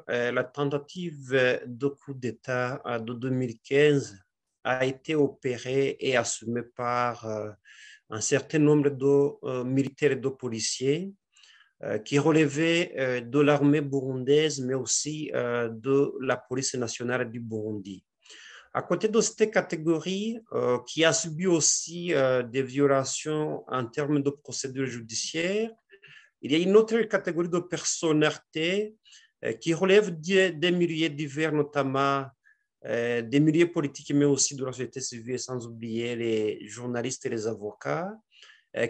la tentative de coup d'État de 2015 a été opérée et assumée par un certain nombre de militaires et de policiers qui relevaient de l'armée burundaise, mais aussi de la police nationale du Burundi. À côté de cette catégorie, qui a subi aussi des violations en termes de procédures judiciaires, il y a une autre catégorie de personnalités qui relèvent des milieux divers, notamment des milieux politiques, mais aussi de la société civile, sans oublier les journalistes et les avocats,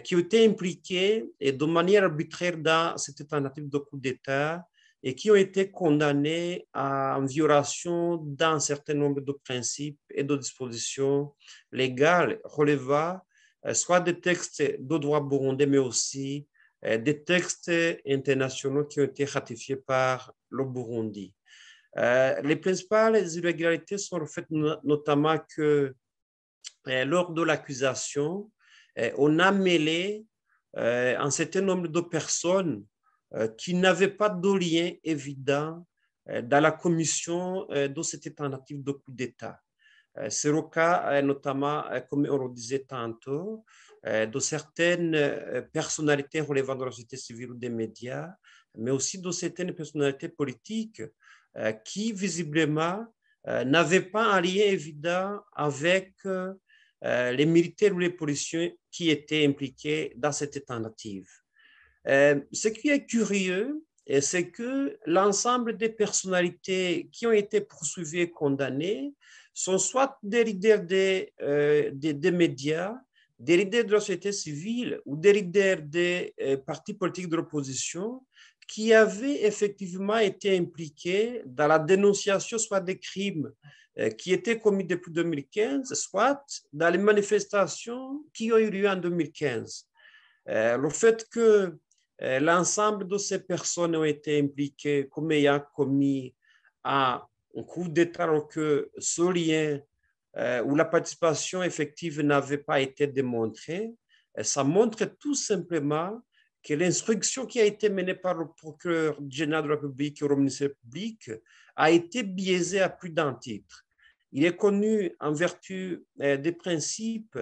qui ont été impliqués et de manière arbitraire dans cette tentative de coup d'État et qui ont été condamnés en violation d'un certain nombre de principes et de dispositions légales relevant soit des textes de droit burundais, mais aussi des textes internationaux qui ont été ratifiés par le Burundi. Les principales irrégularités sont le fait notamment que lors de l'accusation, on a mêlé un certain nombre de personnes qui n'avaient pas de lien évident dans la commission de cette tentative de coup d'État. C'est le cas notamment, comme on le disait tantôt, de certaines personnalités relevant de la société civile ou des médias, mais aussi de certaines personnalités politiques qui, visiblement, n'avaient pas un lien évident avec les militaires ou les policiers qui étaient impliqués dans cette tentative. Ce qui est curieux, c'est que l'ensemble des personnalités qui ont été poursuivies et condamnées sont soit des leaders des médias, des leaders de la société civile ou des leaders des partis politiques de l'opposition qui avaient effectivement été impliqués dans la dénonciation soit des crimes qui étaient commis depuis 2015, soit dans les manifestations qui ont eu lieu en 2015. Le fait que l'ensemble de ces personnes ont été impliquées comme ayant commis un coup d'État alors que ce lien où la participation effective n'avait pas été démontrée, ça montre tout simplement que l'instruction qui a été menée par le procureur général de la République et le ministère public a été biaisée à plus d'un titre. Il est connu en vertu des principes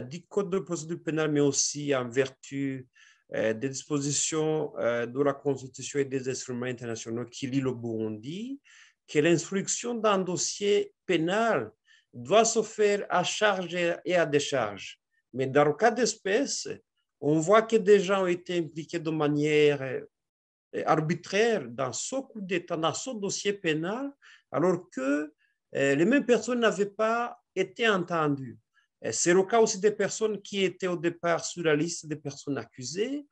du Code de procédure pénale, mais aussi en vertu des dispositions de la Constitution et des instruments internationaux qui lient le Burundi, que l'instruction d'un dossier pénal doit se faire à charge et à décharge. Mais dans le cas d'espèce, on voit que des gens ont été impliqués de manière arbitraire dans ce coup d'État, dans ce dossier pénal, alors que les mêmes personnes n'avaient pas été entendues. C'est le cas aussi des personnes qui étaient au départ sur la liste des personnes accusées,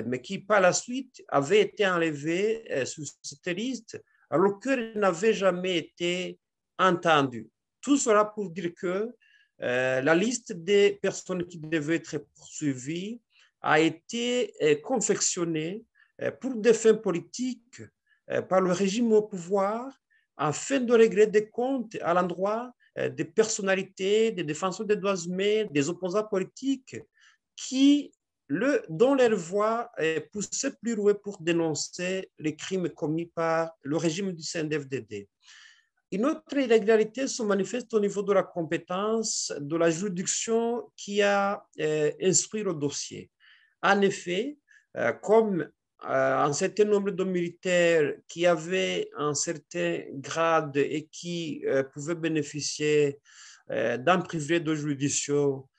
mais qui par la suite avaient été enlevées sur cette liste, alors qu'elles n'avaient jamais été entendues. Tout cela pour dire que la liste des personnes qui devaient être poursuivies a été confectionnée pour des fins politiques par le régime au pouvoir afin de régler des comptes à l'endroit des personnalités, des défenseurs des droits humains, des opposants politiques dont leur voix poussait plus loin pour dénoncer les crimes commis par le régime du CNDD-FDD. Une autre irrégularité se manifeste au niveau de la compétence de la juridiction qui a instruit le dossier. En effet, comme un certain nombre de militaires qui avaient un certain grade et qui pouvaient bénéficier d'un privilège de juridiction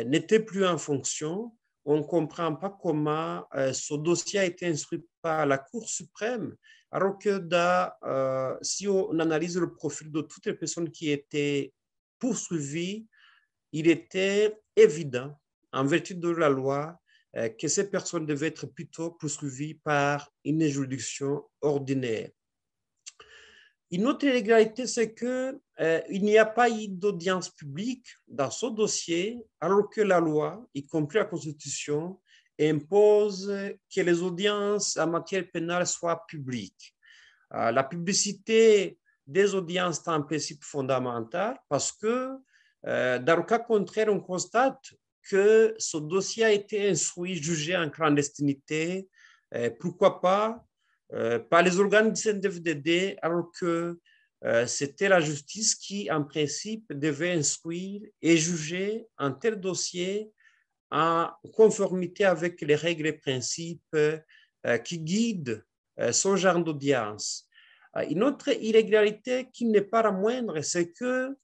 n'étaient plus en fonction, on ne comprend pas comment ce dossier a été instruit par la Cour suprême, alors que si on analyse le profil de toutes les personnes qui étaient poursuivies, il était évident, en vertu de la loi, que ces personnes devaient être plutôt poursuivies par une juridiction ordinaire. Une autre irrégularité, c'est qu'il n'y a pas eu d'audience publique dans ce dossier, alors que la loi, y compris la Constitution, impose que les audiences en matière pénale soient publiques. La publicité des audiences est un principe fondamental parce que, dans le cas contraire, on constate que ce dossier a été instruit, jugé en clandestinité, pourquoi pas par les organes du CNDD-FDD, alors que c'était la justice qui, en principe, devait instruire et juger un tel dossier en conformité avec les règles et principes qui guident ce genre d'audience. Une autre irrégularité qui n'est pas la moindre, c'est que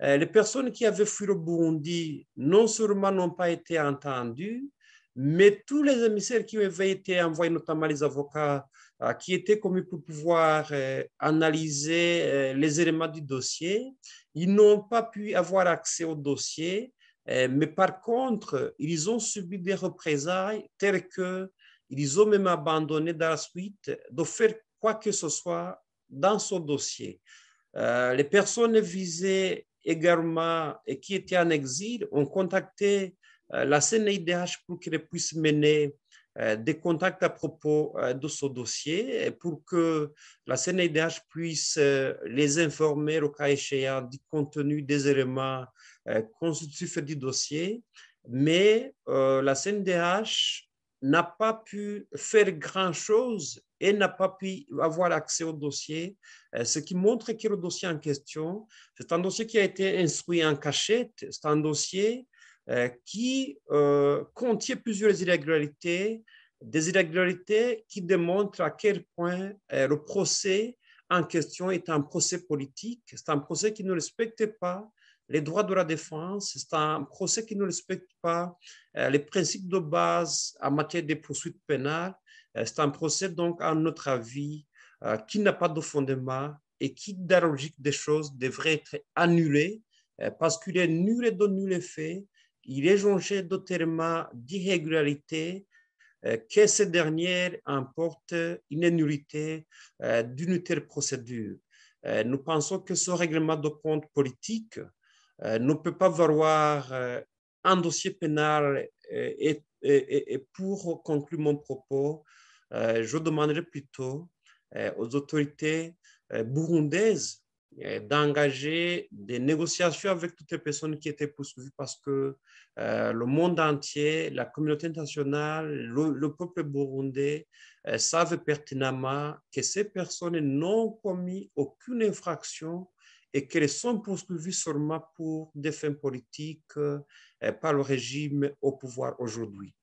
les personnes qui avaient fui le Burundi non seulement n'ont pas été entendues, mais tous les émissaires qui avaient été envoyés, notamment les avocats qui étaient commis pour pouvoir analyser les éléments du dossier, ils n'ont pas pu avoir accès au dossier, mais par contre, ils ont subi des représailles telles qu'ils ont même abandonné dans la suite de faire quoi que ce soit dans ce dossier. Les personnes visées également et qui étaient en exil ont contacté la CNIDH pour qu'elle puisse mener des contacts à propos de ce dossier pour que la CNIDH puisse les informer au cas échéant du contenu des éléments constitutifs du dossier. Mais la CNDH n'a pas pu faire grand-chose et n'a pas pu avoir accès au dossier, ce qui montre que le dossier en question, c'est un dossier qui a été instruit en cachette, c'est un dossier qui contient plusieurs irrégularités, des irrégularités qui démontrent à quel point le procès en question est un procès politique, c'est un procès qui ne respecte pas les droits de la défense, c'est un procès qui ne respecte pas les principes de base en matière de poursuites pénales. C'est un procès, donc, à notre avis, qui n'a pas de fondement et qui, dans la logique des choses, devrait être annulé parce qu'il est nul et de nul effet. Il est jonché d'éléments d'irrégularité que ces dernières emportent une nullité d'une telle procédure. Nous pensons que ce règlement de compte politique ne peut pas valoir un dossier pénal et pour conclure mon propos, je demanderai plutôt aux autorités burundaises d'engager des négociations avec toutes les personnes qui étaient poursuivies parce que le monde entier, la communauté internationale, le peuple burundais savent pertinemment que ces personnes n'ont commis aucune infraction et qu'elles sont poursuivies seulement pour des fins politiques par le régime au pouvoir aujourd'hui.